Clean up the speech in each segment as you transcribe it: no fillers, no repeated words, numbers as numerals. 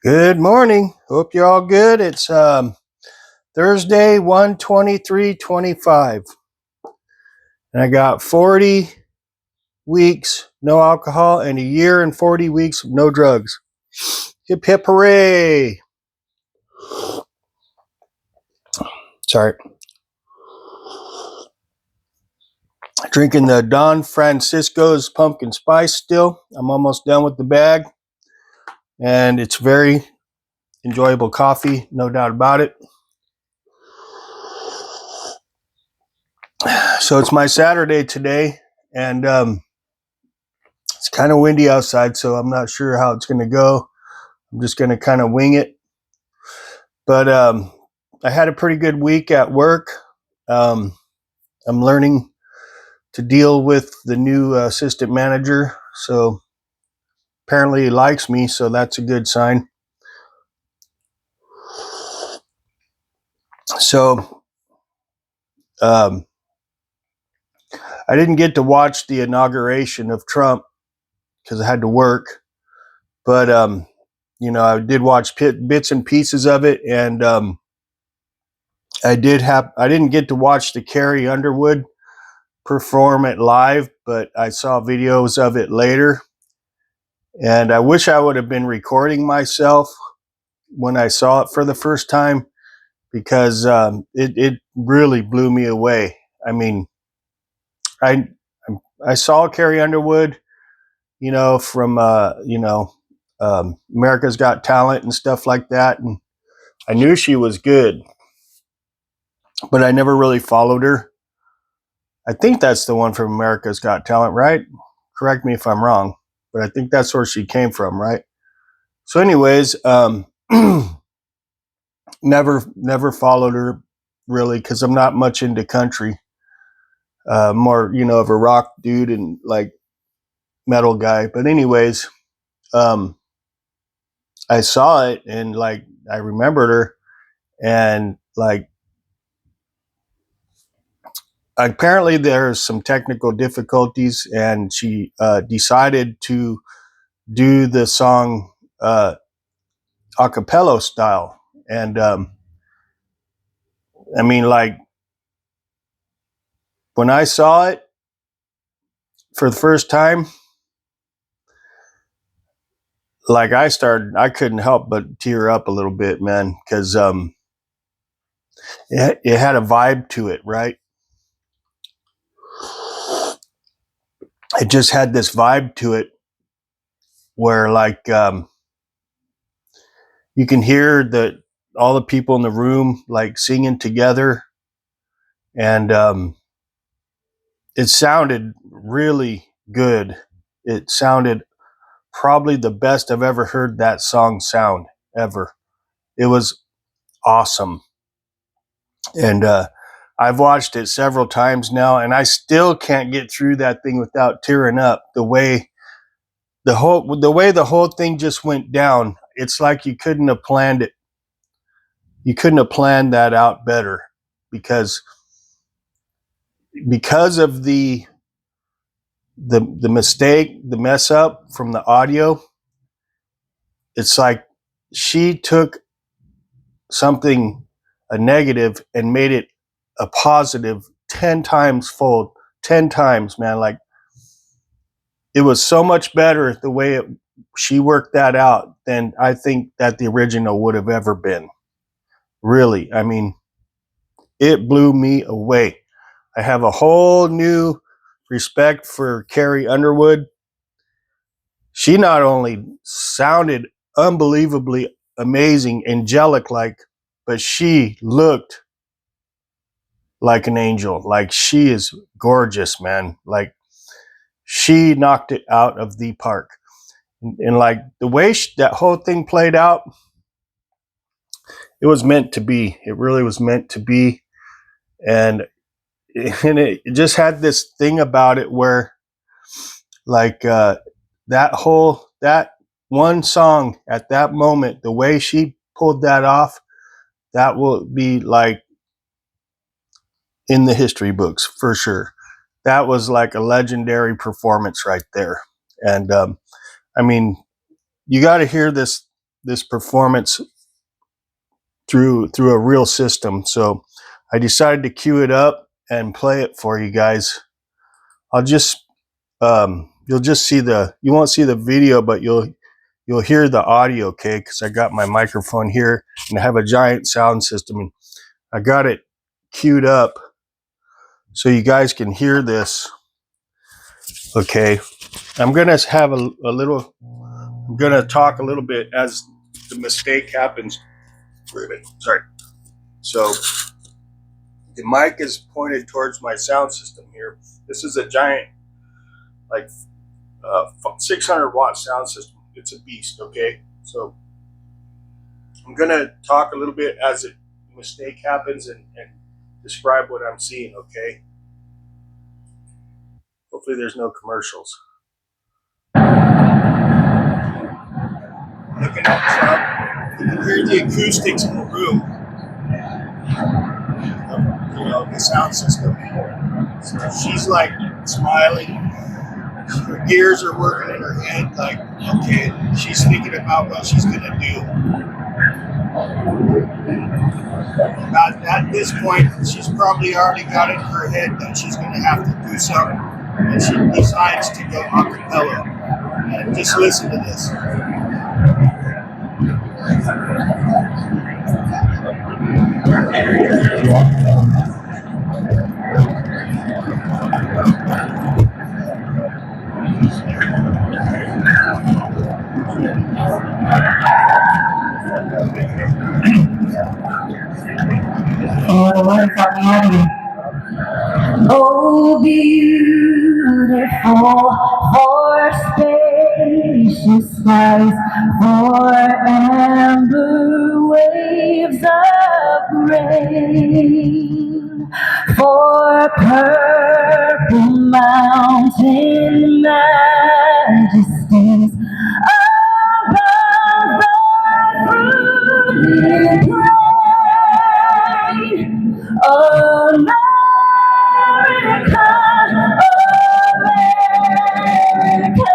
Good morning. Hope you're all good. It's Thursday, 1/23/25. And I got 40 weeks no alcohol and a year and 40 weeks of no drugs. Hip hip hooray. Sorry. Drinking the Don Francisco's pumpkin spice still. I'm almost done with the bag. And it's very enjoyable coffee, no doubt about it. So it's my Saturday today, and it's kind of windy outside, so I'm not sure how it's going to go. I'm just going to kind of wing it. But I had a pretty good week at work. I'm learning to deal with the new assistant manager. So apparently he likes me, so that's a good sign. So I didn't get to watch the inauguration of Trump because I had to work. But, I did watch bits and pieces of it. And I didn't get to watch the Carrie Underwood perform it live, but I saw videos of it later. And I wish I would have been recording myself when I saw it for the first time, because it really blew me away. I mean, I I saw Carrie Underwood, from America's Got Talent and stuff like that, and I knew she was good, but I never really followed her. I think that's the one from America's Got Talent, right? Correct me if I'm wrong, but I think that's where she came from, right? So, anyways, never followed her really, because I'm not much into country. More, of a rock dude and like metal guy. But anyways, I saw it and like I remembered her, and like apparently there's some technical difficulties, and she decided to do the song a cappella style. And I mean, like when I saw it for the first time, like I couldn't help but tear up a little bit, man, because it had a vibe to it, right? It just had this vibe to it where like you can hear all the people in the room like singing together, and it sounded really good. It sounded probably the best I've ever heard that song sound ever. It was awesome. And I've watched it several times now, and I still can't get through that thing without tearing up. The way the whole thing just went down, it's like you couldn't have planned it. You couldn't have planned that out better, because of the mistake, the mess up from the audio. It's like she took something, a negative, and made it a positive 10 times fold, 10 times, man. Like it was so much better the way she worked that out than I think that the original would have ever been. Really, I mean, it blew me away. I have a whole new respect for Carrie Underwood. She not only sounded unbelievably amazing, angelic like, but she looked like an angel. Like she is gorgeous, man. Like she knocked it out of the park. And like the way that whole thing played out, it was meant to be. It really was meant to be. And it just had this thing about it where like that one song at that moment, the way she pulled that off, that will be like in the history books for sure. That was like a legendary performance right there. And I mean, you got to hear this this performance through a real system. So I decided to cue it up and play it for you guys. I'll just you'll just see you won't see the video, but you'll hear the audio, okay? Because I got my microphone here and I have a giant sound system, and I got it queued up so you guys can hear this. Okay, I'm gonna have I'm gonna talk a little bit as the mistake happens. Sorry. So the mic is pointed towards my sound system here. This is a giant, like 600 watt sound system. It's a beast. Okay, so I'm gonna talk a little bit as a mistake happens and describe what I'm seeing. Okay. Hopefully there's no commercials. Looking up front, you can hear the acoustics in the room. The sound system. So she's like smiling. Her gears are working in her head, like, okay, she's thinking about what she's gonna do. At this point, she's probably already got in her head that she's gonna have to do something, and she decides to go a cappella. And just listen to this. Oh, beautiful for spacious skies, for amber waves of grain, for purple mountain majesties above the fruited plain. Oh, America, America,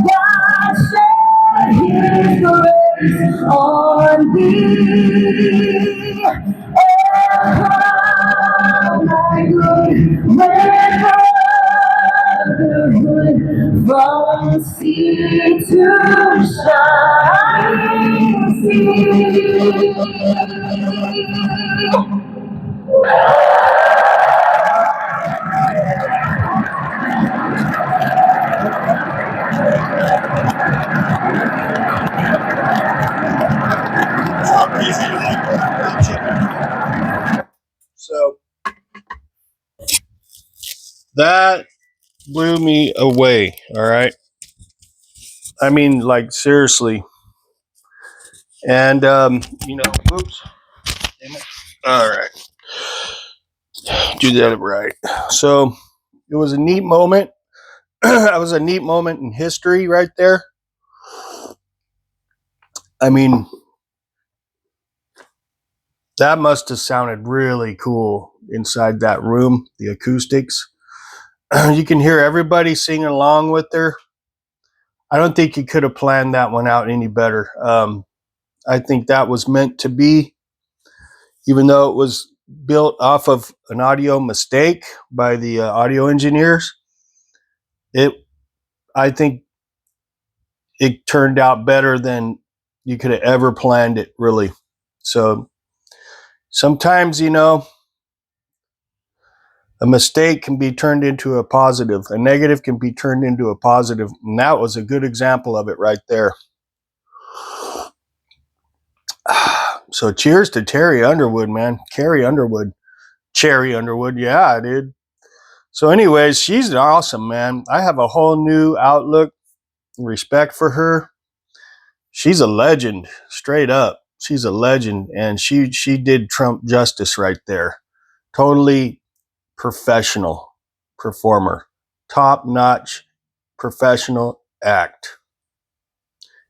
God shed His grace on thee, and crown thy good brotherhood from sea to shining sea. So that blew me away. All right. I mean, like, seriously. And, whoops. All right. Do that right. So it was a neat moment. That was a neat moment in history right there. I mean, that must have sounded really cool inside that room, the acoustics. You can hear everybody singing along with her. I don't think you could have planned that one out any better. I think that was meant to be, even though it was built off of an audio mistake by the audio engineers. I think it turned out better than you could have ever planned it, really. So sometimes, a mistake can be turned into a positive. A negative can be turned into a positive. And that was a good example of it right there. So cheers to Terry Underwood, man. Carrie Underwood. Cherry Underwood. Yeah, dude. So anyways, she's awesome, man. I have a whole new outlook and respect for her. She's a legend, straight up. She's a legend, and she did Trump justice right there. Totally professional performer. Top-notch professional act.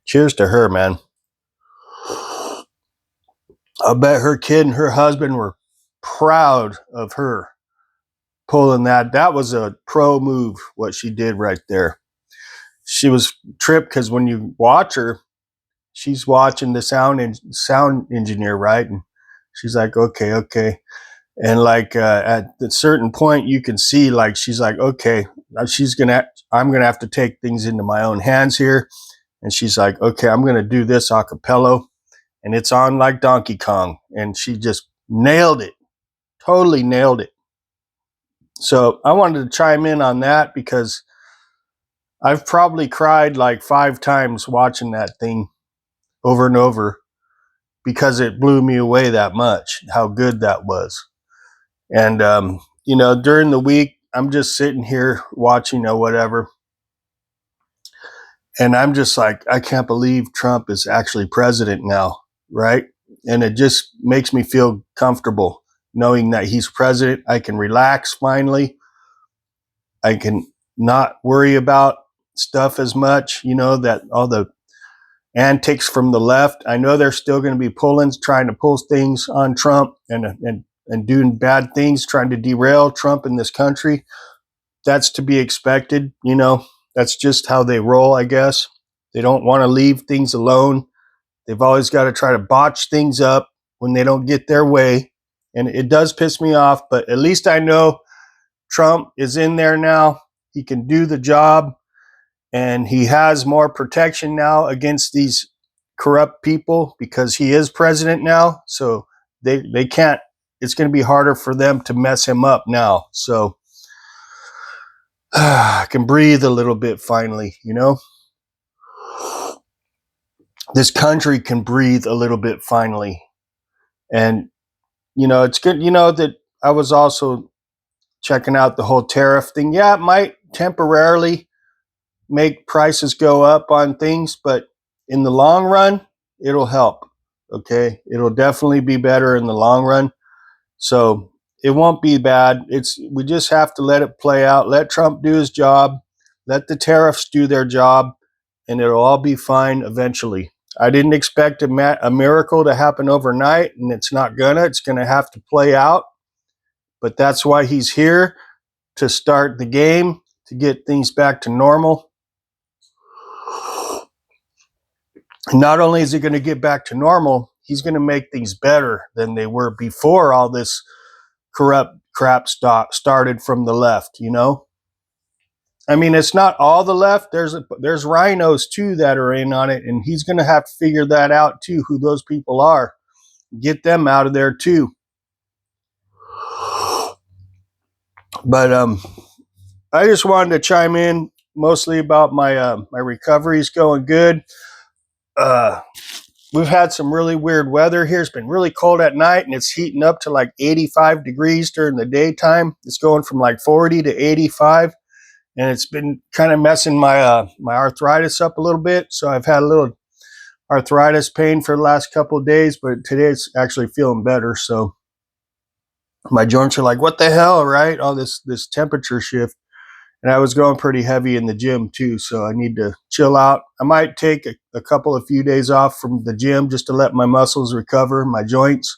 Cheers to her, man. I bet her kid and her husband were proud of her pulling that. That was a pro move, what she did right there. She was tripped because when you watch her, she's watching the sound engineer, right? And she's like, okay. And like at a certain point, you can see like she's like, okay, I'm gonna have to take things into my own hands here. And she's like, okay, I'm gonna do this a cappella, and it's on like Donkey Kong, and she just nailed it, totally nailed it. So I wanted to chime in on that because I've probably cried like 5 times watching that thing over and over because it blew me away that much, how good that was. And, during the week, I'm just sitting here watching or whatever. And I'm just like, I can't believe Trump is actually president now, right? And it just makes me feel comfortable knowing that he's president. I can relax finally. I can not worry about stuff as much, that all the antics from the left. I know they're still going to be trying to pull things on Trump and doing bad things, trying to derail Trump in this country. That's to be expected. That's just how they roll, I guess. They don't want to leave things alone. They've always got to try to botch things up when they don't get their way. And it does piss me off, but at least I know Trump is in there now. He can do the job, and he has more protection now against these corrupt people because he is president now. So they can't, it's going to be harder for them to mess him up now. So I can breathe a little bit finally, This country can breathe a little bit finally. And, it's good, that I was also checking out the whole tariff thing. Yeah, it might temporarily make prices go up on things, but in the long run, it'll help. Okay. It'll definitely be better in the long run. So it won't be bad. We just have to let it play out. Let Trump do his job. Let the tariffs do their job, and it'll all be fine eventually. I didn't expect a miracle to happen overnight, and it's not gonna. It's gonna have to play out. But that's why he's here, to start the game, to get things back to normal. Not only is he going to get back to normal, he's going to make things better than they were before all this corrupt crap started from the left, I mean, it's not all the left. There's rhinos too that are in on it, and he's going to have to figure that out too, who those people are. Get them out of there too. But I just wanted to chime in mostly about my recovery is going good. We've had some really weird weather here. It's been really cold at night, and it's heating up to like 85 degrees during the daytime. It's going from like 40 to 85, and it's been kind of messing my my arthritis up a little bit. So I've had a little arthritis pain for the last couple of days, but today it's actually feeling better. So my joints are like, what the hell, right? All this temperature shift. And I was going pretty heavy in the gym too, so I need to chill out. I might take a couple of few days off from the gym just to let my muscles recover, my joints.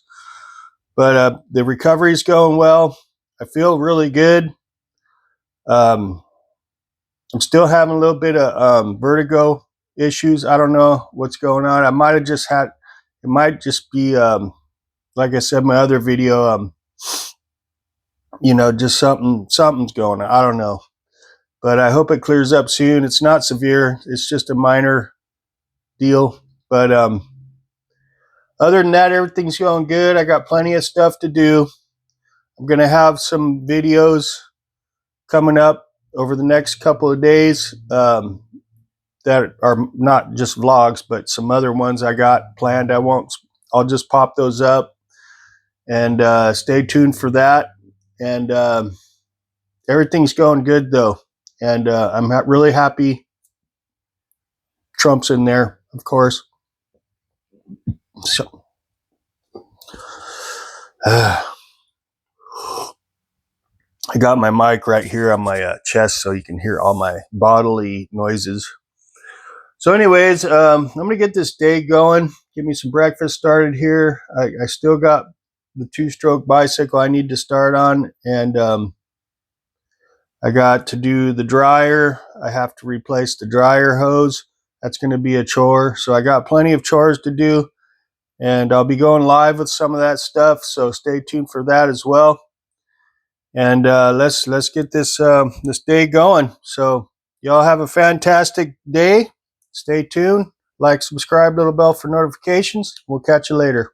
But the recovery is going well. I feel really good. I'm still having a little bit of vertigo issues. I don't know what's going on. I might have just had, it might just be, like I said in my other video, just something's going on. I don't know. But I hope it clears up soon. It's not severe. It's just a minor deal. But other than that, everything's going good. I got plenty of stuff to do. I'm going to have some videos coming up over the next couple of days that are not just vlogs, but some other ones I got planned. I'll just pop those up, and stay tuned for that. And everything's going good though. And I'm really happy Trump's in there, of course. So, I got my mic right here on my chest so you can hear all my bodily noises. So anyways, I'm going to get this day going. Get me some breakfast started here. I still got the 2-stroke bicycle I need to start on. And I got to do the dryer. I have to replace the dryer hose. That's going to be a chore. So I got plenty of chores to do, and I'll be going live with some of that stuff. So stay tuned for that as well. And let's get this this day going. So y'all have a fantastic day. Stay tuned. Like, subscribe, little bell for notifications. We'll catch you later.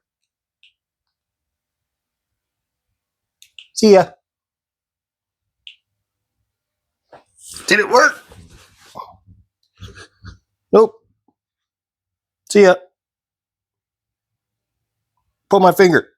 See ya. Did it work? Nope. See ya. Pull my finger.